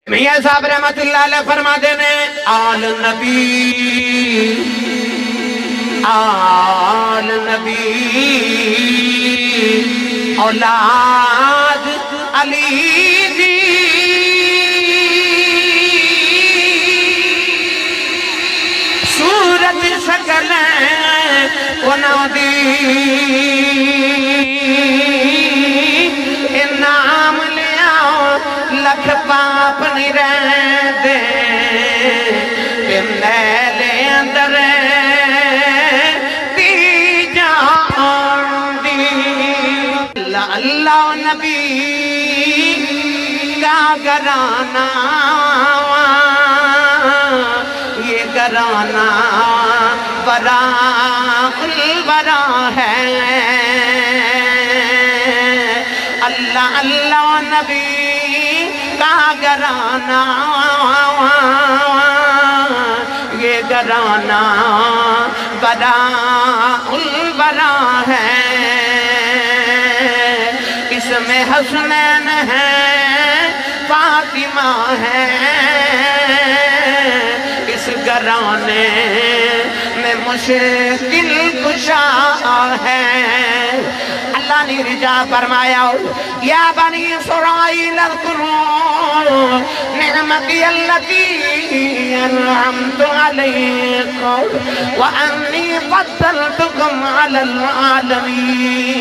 میاں صاحب رحمت اللہ علیہ فرما دینے آل نبی اولاد علی دی صورت شکل انہوں دی نام لیا لکھ پاپ نہیں رہ دے نیلے اندر دی جان دی اللہ نبی کا گرانا یہ گرانا برا الورا ہے اللہ اللہ نبی کا گرانا یہ گرانا برا الورا ہے اس میں حسنین ہے فاطمہ ہے اس گرانے میں مشکل کشا ہے اللہ نے رجا فرمایا یا بنی اسرائیل اذکروا نعمتی اللتی انعمت علیکم وانی فضلتکم علی العالمین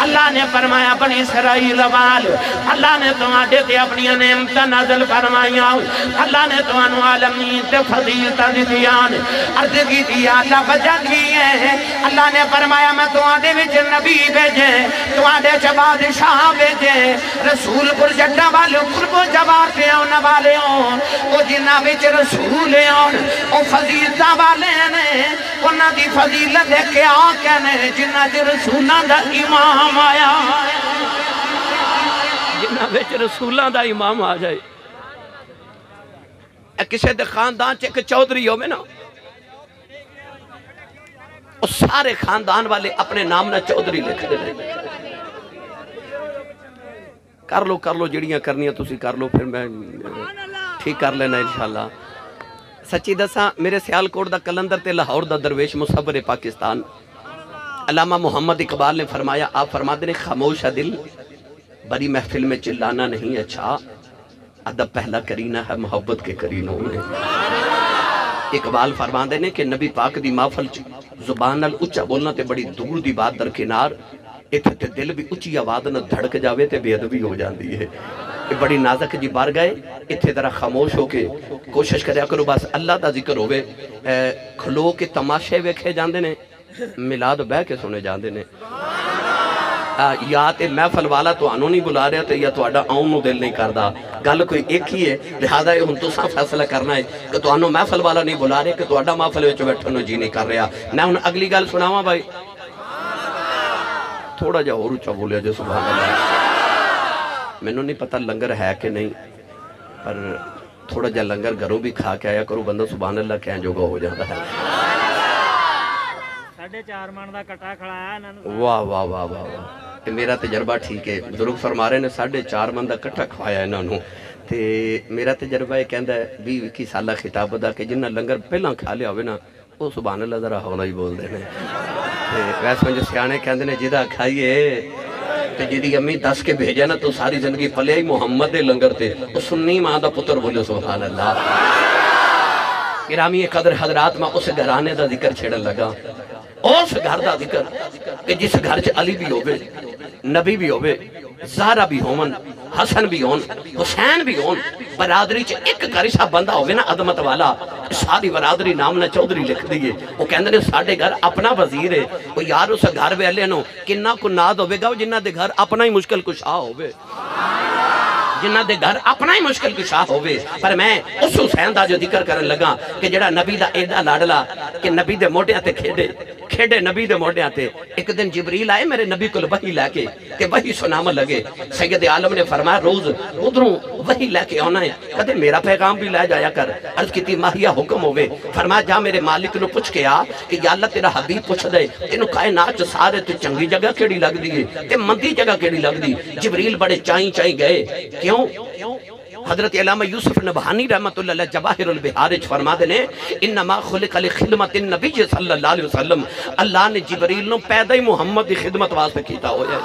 اللہ نے فرمایا بنی اسرائیل وال اللہ نے تمہارے تے اپنی نعمت نازل فرمایا اللہ نے تمہارے عالمین تے فضیلتہ دیان عرض کی دیا اللہ وجہ کی ہے اللہ نے فرمایا میں تمہارے وچ نبی بھیجے تمہارے بادشاہ بھیجے رسول پر جڑا والے قرب و جواب پہ آنے والے ہوں وہ جنہ بچ رسول ہوں وہ فضیلتہ والے ہیں انہاں دی فضیلت ہے کہ آکے نے جنہ دی رسولہ دا امام آیا جنہ بچ رسولہ دا امام آ جائے کسے دے خاندان چے چودھری ہو میں نا اور سارے خاندان والے اپنے نام نہ چودھری لکھ دے رہے کر لو جڑیاں کرنیاں تسی کر لو پھر میں ٹھیک کر لینا انشاءاللہ سچی دساں میرے سیالکوٹ دا کلندر تے لاہور دا درویش مصور پاکستان علامہ محمد اقبال نے فرمایا آپ فرما دیں خاموش دل بڑی محفل میں چلانا نہیں اچھا ادب پہلا کرینہ ہے محبت کے کرینوں میں اقبال فرما دینے کہ نبی پاک دی محفل زبان نال اچھا بولنا تے بڑی دور دی بات درکنار اتھے تے دل بھی اچھی آواز نہ دھڑک جاوے تے بے ادبی ہو جاندی ہے بڑی نازک جی بار گئے اتھے ذرا خاموش ہو کے کوشش کریا کرو بس اللہ دا ذکر ہوئے کھلو کے تماشے ویکھے جاندے نے ملاد بہ کے سنے جاندے نے یا تے محفل والا تو آنو نہیں بلا رہا تے یا تو آڈا آؤں نو دل نہیں کردہ گل کوئی ایک ہی ہے لہذا یہ ہم تو ساں فیصلہ کرنا ہے کہ تو آنو محفل والا نہیں بلا رہے کہ تو آڈا محفل ویچو بیٹھنو جی نہیں کر رہا میں ہن اگلی گل سناواں بھائی تھوڑا جا اور اچھا بولیا جو سبحان اللہ میں نے نہیں پتا لنگر ہے کہ نہیں پر تھوڑا جا لنگر گھروں بھی کھا کے آیا کرو بندہ سبحان اللہ کہیں جو گا ہو جاتا ہے 4.5 من دا کٹا کھڑا ہے واہ واہ واہ واہ میرا تجربہ ٹھیک ہے بزرگ فرما رہے نے 4.5 من دا کٹا کھوایا انہوں نے تے میرا تجربہ یہ کہندہ ہے 20 سالہ خطاب دا کہ جنہ لنگر پہلا کھا لیا ہوئے نا وہ سبحان اللہ ذرا ہونا ہی بول دے ویسے جو سیانے کہندے نے جدہ کھائیے تے جدی امی 10 کے بھیجا نا تو ساری زندگی پلے ہی محمد دے لنگر تے وہ سنی ماں دا پتر بولے سبحان اللہ گرامی قدر حضرات میں اس گھرانے دا ذکر چھڑن لگا اس گھر دا ذکر کہ جس گھر چ علی بھی ہوئے نبی بھی ہوئے زہرہ بھی ہون حسن بھی ہون حسین بھی ہون برادری چ ایک گھرشا بندہ ہوئے نا عظمت والا ساری برادری نام نہ چودھری لکھ دیئے وہ کہندے نے ساڑھے گھر اپنا وزیر ہے وہ یار اس گھر ویلے نو کنہ کو ناد ہوئے گا جنہ دے گھر اپنا ہی مشکل کشا ہوئے جنہ دے گھر اپنا ہی مشکل کشا ہوئے پر میں اس حسین دا جو ذکر کرن لگا کہ جڑا نبی دا ایڈا لاڈلا کہ نبی دے موڑے آتے کھیڑے نبی دے موڑے آتے ایک دن جبریل آئے میرے نبی کو وحی لے کے کہ وحی سنام لگے سید عالم نے فرمایا روز ادھروں وحی لے کے آنا ہے کہتے میرا پیغام بھی لے جایا کر عرض کی تھی ماہیہ حکم ہوئے فرمایا جا میرے مالک نو پوچھ کے آ کہ یا اللہ تیرا حبیب پوچھ دے تینوں کائنات سارے تو چنگی جگہ کیڑی لگ دی تے مندی جگہ کیڑی لگ دی جبریل بڑے چائیں گئے کیوں حضرت علامہ یوسف نبہانی رحمۃ اللہ جواہر البحار فرماتے ہیں انما خلق لخدمت النبی صلی اللہ علیہ وسلم، اللہ نے جبریل نو پیدا ہی محمد دی خدمت واسطے کیتا ہویا ہے۔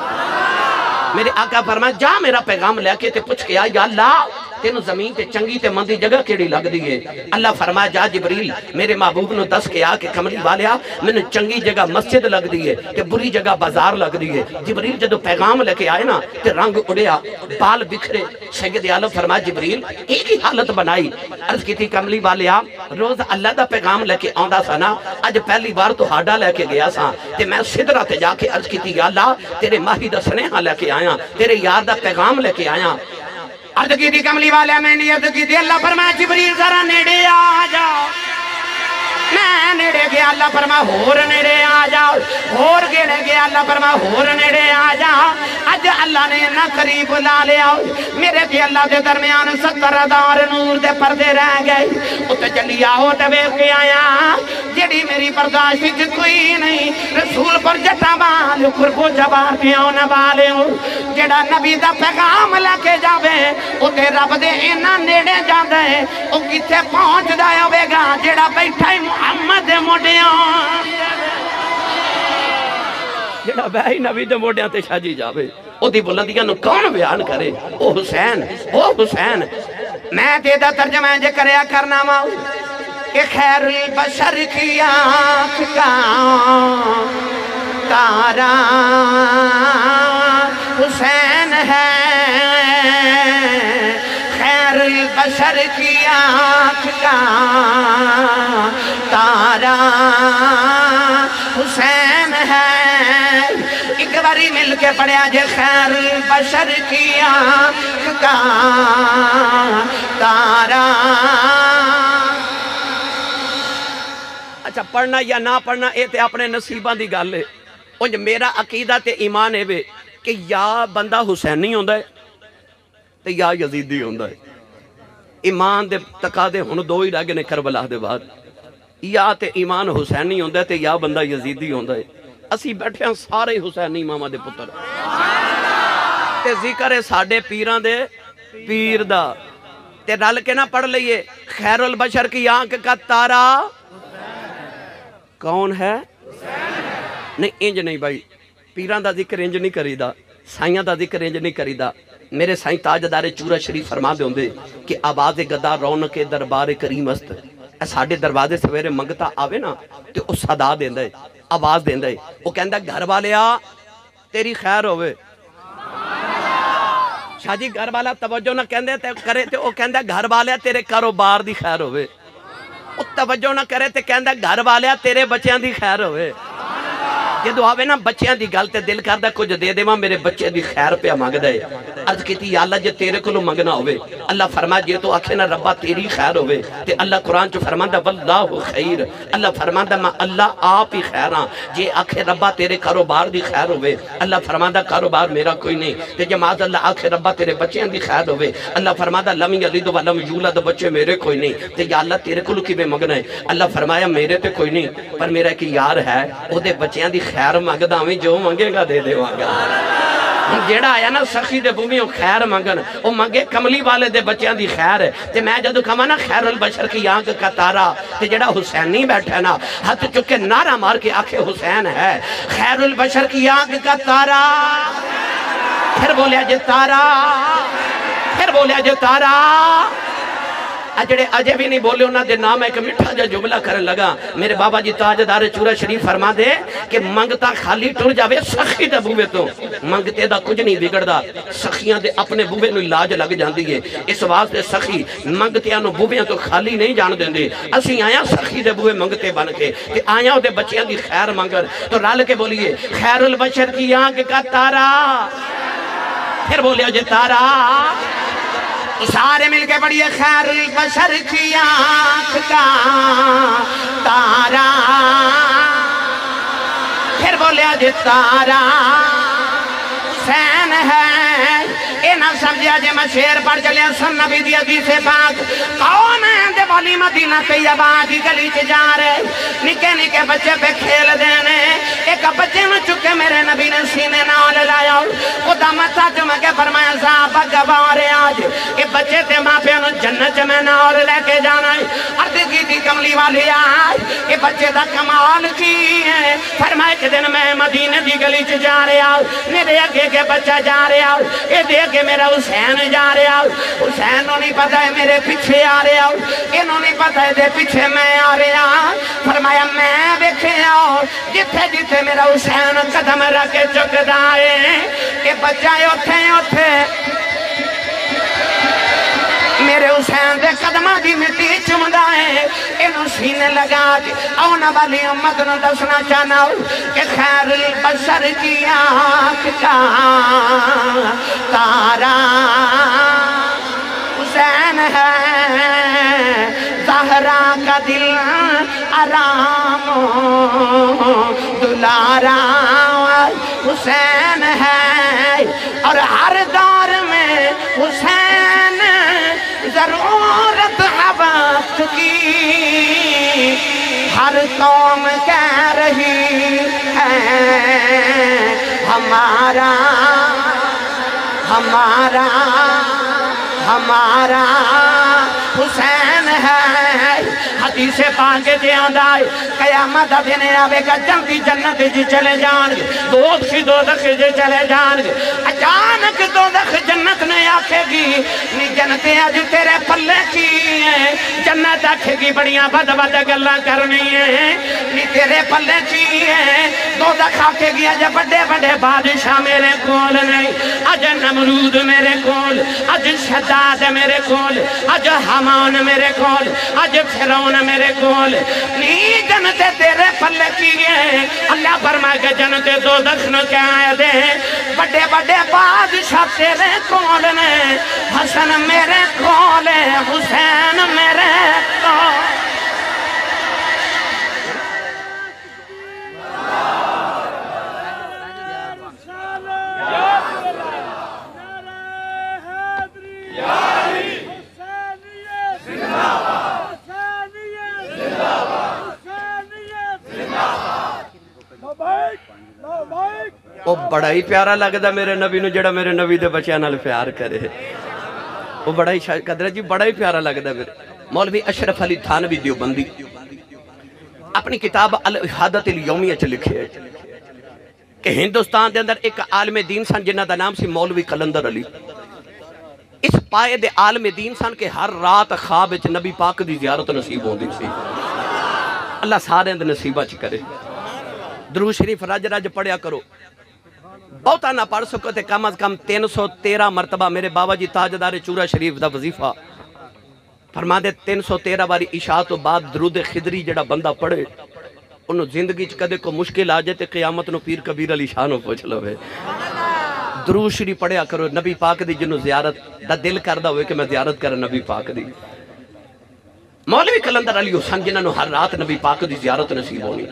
میرے آقا فرمایا جا میرا پیغام لے کے تے پوچھ کے آ یا اللہ تینوں زمین تے چنگی تے مندی جگہ کیڑی لگ دی ہے؟ اللہ فرمایا جا جبریل میرے محبوب نو دس کے آ کہ کملی والیا میں نے چنگی جگہ مسجد لگ دی ہے تے بری جگہ بازار لگ دی ہے۔ جبریل جدو پیغام لے کے آئے نا تے رنگ اڑیا، بال بکھرے، سید عالم فرمایا جبریل ایک ہی حالت بنائی۔ عرض کی تھی کملی والیا روز اللہ دا پیغام لے کے آندا سا نا، اج پہلی بار تو ہاڈا لے کے گیا سا تے میں سدرہ تے جا کے عرض کی تھی یا اللہ تیرے ماہی دا سنیحہ لے کے آیا، تیرے یار دا پیغام لے کے آیا۔ عرض کی تھی کملی والے میں نے عرض کی تھی اللہ فرمایا جبریل ذرا نیڑے آ جاؤ، میں نیڑے گیا، اللہ فرمایا ہور نیڑے آ جاؤ، ہور گیڑے گیا، اللہ فرمایا ہور نیڑے آ جاؤ۔ اج اللہ نے نا قریب لا لیا میرے تے اللہ دے درمیان 70,000 نور دے پردے رہ گئے، اتے چلی آؤ تے ویکھ کے آیا جڑی میری برداشت وچ کوئی نہیں، رسول پر جٹا بال قربو جبا پیوں نہ بالوں، جڑا نبی دا پیغام لے کے جاوے اتے رب دے اینا نیڑے جاندا ہے، او کتے پہنچدا ہوے گا جڑا بیٹھا ہی محمد دے موڈیاں، جڑا بھائی نبی دے موڈیاں تے چھاجی جاوے او دی بلندیاں نو کون بیان کرے؟ او حسین میں تے دا ترجمہ جے کریا کرنا وا کہ خیر البشر کی آنکھ کا تارا حسین ہے، خیر البشر کی آنکھ کا تارا حسین ہے۔ ایک باری مل کے پڑھیا جے خیر البشر کی آنکھ کا تارا۔ اچھا پڑھنا یا نہ پڑھنا اے تے اپنے نصیباں دی گل ہے، انج میرا عقیدہ تے ایمان ہے وے کہ یا بندہ حسینی ہوندا ہے تے یا یزیدی ہوندا ہے۔ ایمان دے تقاضے ہن دو ہی رہ گئے نے کربلا دے بعد، یا تے ایمان حسینی ہوندا ہے تے یا بندہ یزیدی ہوندا ہے۔ اسی بیٹھے ہیں سارے حسینی اماماں دے پتر تے ذکر ہے ساڈے پیراں دے پیر دا، تے رل کے نہ پڑھ لئیے خیر البشر کی آنکھ کا تارا کون ہے؟ نہیں انج نہیں بھائی، پیران دا ذکر انج نہیں کری دا، سائیاں دا ذکر انج نہیں کری دا۔ میرے سائیں تاجدار چورا شریف فرما دے ہوندے کہ آواز گدا رونق دربار کریم است، اے ساڈے دروازے سویرے منگتا آوے نا تے او صدا دیندا ہے، آواز دیندا ہے، او کہندا گھر والیا تیری خیر ہوئے۔ شاہ جی گھر والا توجہ نہ کہندے تے کرے تے او کہندا گھر والیا تیرے کاروبار دی خیر ہوئے، او توجہ نہ کرے تے کہندا گھر والیا تیرے بچیاں دی خیر ہوئے۔ جدو آوے نا بچیاں دی گل تے دل کردہ کچھ دے دے میرے بچے دی خیر پہ مانگ دے۔ عرض کیتی یا اللہ جے تیرے کو منگنا ہوئے، اللہ فرمائے جے تو آکھے نا ربا تیری خیر ہوئے، تے اللہ قرآن چو فرماندہ واللہ خیر، اللہ فرماندہ میں اللہ آپ ہی خیر ہاں۔ جے آکھے ربا تیرے کاروبار دی خیر ہوئے، اللہ فرماندہ کاروبار میرا کوئی نہیں۔ تے جے معاذ اللہ آکھے ربا تیرے بچیاں دی خیر ہوئے، اللہ فرماندہ لم یلد ولم یولد بچے میرے کوئی نہیں۔ تے یا اللہ تیرے کو کی میں منگنا ہے، اللہ فرمایا میرے تے کوئی نہیں، پر میرا ایک یار ہے او دے بچیاں دی خیر مانگدا میں جو منگے گا دے دے واگا۔ جیڑا آیا نا سخی دے بومیوں خیر مانگن، او منگے کملی والے دے بچیاں دی خیر ہے۔ تے میں جدو کہاں نا خیر البشر کی آنکھ کا تارا، تے جیڑا حسینی بیٹھا نا ہاتھ چکے نعرہ مار کے آنکھیں حسین ہے، خیر البشر کی آنکھ کا تارا، پھر بولیا جے تارا، پھر بولیا جے تارا۔ اجڑے اجے بھی نہیں بولے انہاں دے نام ایک مٹھا جا جملہ کرن لگا۔ میرے بابا جی تاجدار چورا شریف فرما دے کہ منگتا خالی ٹر جاوے سخی دے بوے تو، منگتے دا کچھ نہیں بگڑ دا، سخیاں دے اپنے بوے نو علاج لگ جاندی ہے۔ اس واسطے سخی منگتیاں نو بوے تو خالی نہیں جان دیندے۔ اسی آیا سخی دے بوے منگتے بن کے، تے آیا دے بچیاں دی خیر منگر، تو رل کے بولیے خیر البشر کی آنکھ کا تارا، پھر بولیا جے تارا۔ سارے مل کے پڑھیے خیر البشر کی آنکھ کا تارا، پھر بولیا جے تارا حسین ہے۔ اے نہ سمجھا جے میں شیر پڑھ چلے سن نبی دی حدیث پاک کون ہے دے والی مدینہ طیبہ دی گلی چ جا رہے نکے نکے بچے پہ کھیل دینے ایک بچے میں چکے میرے نبی نے سینے نال لایا خدا متا چمکے فرمایا صحابہ گوارے آج اے بچے تے ماں پہ انہوں جنت میں نال لے کے جانا ہے عرض کی تھی کملی والی آج اے بچے دا کمال کی ہے فرمائے کہ دن میں مدینہ دی گلی چ جا رہے آؤ میرے اگے کے بچہ جا رہے آؤ اے دے کے میرا حسین جا رہے آؤ حسین نو نہیں پتا ہے میرے پیچھے آ رہے آؤ انہوں نہیں پتا ہے دے پیچھے میں آ رہے آؤ فرمایا میں بیکھے آؤ جتھے جتھے میرا حسین قدم رکھے چک دائے کہ بچہ اٹھے میرے حسین دے قدمہ دی مٹی چمدائے انہوں سینے لگا کے اونا والی امت نو دسنا چاہنا ہو کہ خیر البشر کی آنکھ کا تارا حسین ہے زہرا کا دل آرام دلارا حسین ہے اور ہر دور میں حسین ضرورت وقت کی ہر قوم کہہ رہی ہے ہمارا حسین ہے حدیث پاک جے آندائے قیامت دن آوے گا جلدی جنت جی چلے جان گے دوزخ جی چلے جان گے اچانک دوزخ جنت نے آکھے گی نی جنتیں آج تیرے پلے کی ہیں جنت آکھے گی بڑیاں بد گلہ کرنی ہیں نی تیرے پلے کی ہیں دوزخ آکھے گی آج بڑے بڑے بادشاہ میرے کول نہیں آج نمرود میرے کول آج شداد میرے کول آج حمان میرے کول آج فرعون میرے کول نی جنت تیرے پلے کی ہیں اللہ فرمائے کہ جنت دوزخ نہ کہہ دے بڑے بڑے بادشاہ تیرے کول نے حسن میرے کول حسین میرے کول وہ بڑا ہی پیارا لگتا میرے نبی نو جڑا میرے نبی دے بچیاں نال پیار کرے وہ بڑا ہی قدر جی بڑا ہی پیارا لگتا میرے مولوی اشرف علی تھانوی دیوبندی اپنی کتاب الاحادت الیومیہ چ لکھے کہ ہندوستان دے اندر ایک عالم دین سن جنہ دا نام سی مولوی قلندر علی اس پائے دے عالم دین سن کے ہر رات خواب وچ نبی پاک دی زیارت نصیب ہوندی سی اللہ سارے دے نصیبہ چ کرے درود شریف رج رج پڑھیا کرو بہتا نہ پڑھ سکو تے کم از کم 313 مرتبہ میرے بابا جی تاجدار چورا شریف دا وظیفہ فرما دے 313 باری عشاء تو بعد درود خضری جڑا بندہ پڑھے انہوں زندگی کدے کو مشکل آ جائے تے قیامت نو پیر کبیر علی شاہ نو پوچھ لو ہے درود شریف پڑھیا کرو نبی پاک دی جنوں زیارت دا دل کردہ ہوئے کہ میں زیارت کرا نبی پاک دی مولوی قلندر علی حسین جنہاں نو ہر رات نبی پاک دی زیارت نصیب ہونی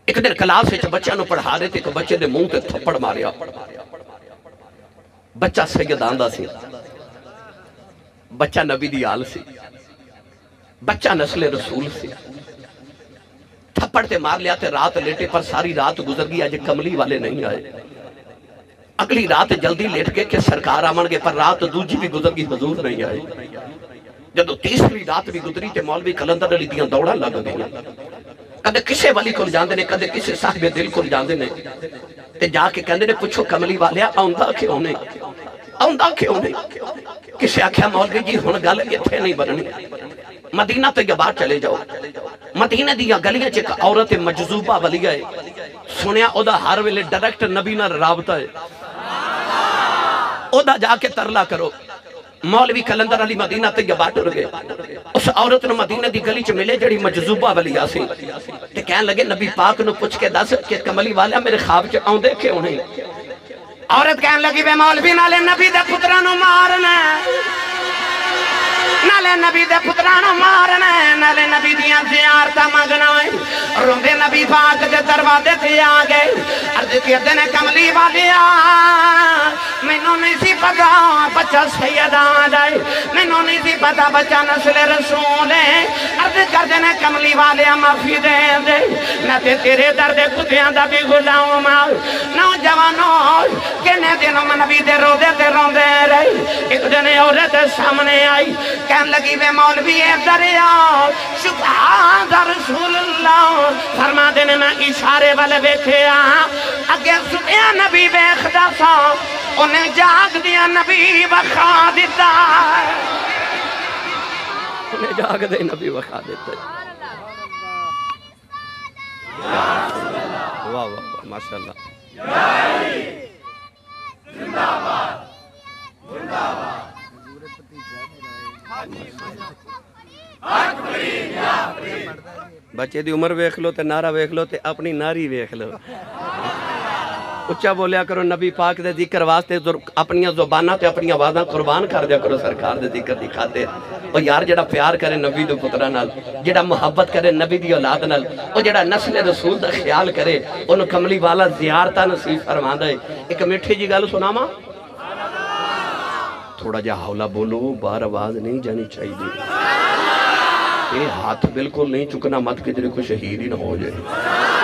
ایک دن کلاس سے بچہ نو پڑھا رہے تھے کہ بچے دے منہ تے تھپڑ ماریا بچہ سید آندہ سی بچہ نبی دی آل سی بچہ نسل رسول سی تھپڑ تے مار لیا تے رات لیٹے پر ساری رات گزر گئی آج کملی والے نہیں آئے اگلی رات جلدی لیٹ گئے کہ سرکار آمن گے پر رات دوجی بھی گزر گئی حضور نہیں آئے جدو تیسری رات بھی گزری تے مولوی قلندر علی دیاں دوڑا لگ گئی کدے کسے والی کو جاندے نے کدے کسے صاحب دل کو جاندے نے تے جا کے کہندے نے پوچھو کملی والیا آؤندہ کیوں نہیں کسے آکھیا مولوی جی ہن گل ایتھے نہیں بننی مدینہ طیبہ چلے جاؤ مدینہ دیا گلیاں چ عورت مجذوبہ والی ہے سنیا او دا ہر ویلے ڈائریکٹ نبی نال رابطہ ہے او دا جا کے ترلا کرو مولوی قلندر علی مدینہ طیبہ ٹر گئے اس عورت نو مدینہ دی گلی چ ملے جڑی مجذوبہ والی آسی تے کہن لگے نبی پاک نو پوچھ کے دس کہ کملی والا میرے خواب چ آوندے کیوں نہیں عورت کہن لگی وے مولوی نالے نبی دے پتراں نو مارنا نالے نالے نبی دے پترانا مارنا نالے نبی دیاں زیارتہ منگنا روندے نبی پاک دے دروازے تے آ گئے عرض کردے نے کملی والیا مینوں نہیں سی پتا بچہ سید آ جائے مینوں نہیں سی پتا بچہ نسل رسول ہے عرض کردے نے کملی والیا معافی دے دے میں تے تیرے درد کتیاں دا بھی غلام نوجوانوں کنے دنوں میں نبی دے روزے تے روندے رہی ایک دن عورت سامنے آئی کہن لگی وے مولوی دریا سبحان رسول اللہ فرما دینے میں اشارے والے بیٹھے اگے سبحان نبی بیخدا سا انہیں جاگ دیا نبی بخا دیتا انہیں جاگ دے نبی بخا دیتا واہ واہ واہ ماشاءاللہ زندہ باد زندہ باد بچے دی عمر ویکھ لو تے نعرہ ویکھ لو تے اپنی ناری ویکھ لو اچھا بولیا کرو نبی پاک دے ذکر واسطے اپنی زبانہ تے اپنی آوازاں قربان کر دیا کرو سرکار دے ذکر دکھاتے اور یار جڑا پیار کرے نبی دے پترہ نال جڑا محبت کرے نبی دی اولاد نال اور جڑا نسل رسول دا خیال کرے انہوں کملی والا زیارتہ نصیب فرماندہ ہے ایک میٹھی جی گل سنا ماں تھوڑا جا حولہ بولو بار آواز نہیں جانی چاہیے یہ ہاتھ بالکل نہیں چکنا مت کہ جرے کو شہید ہی نہ ہو جائے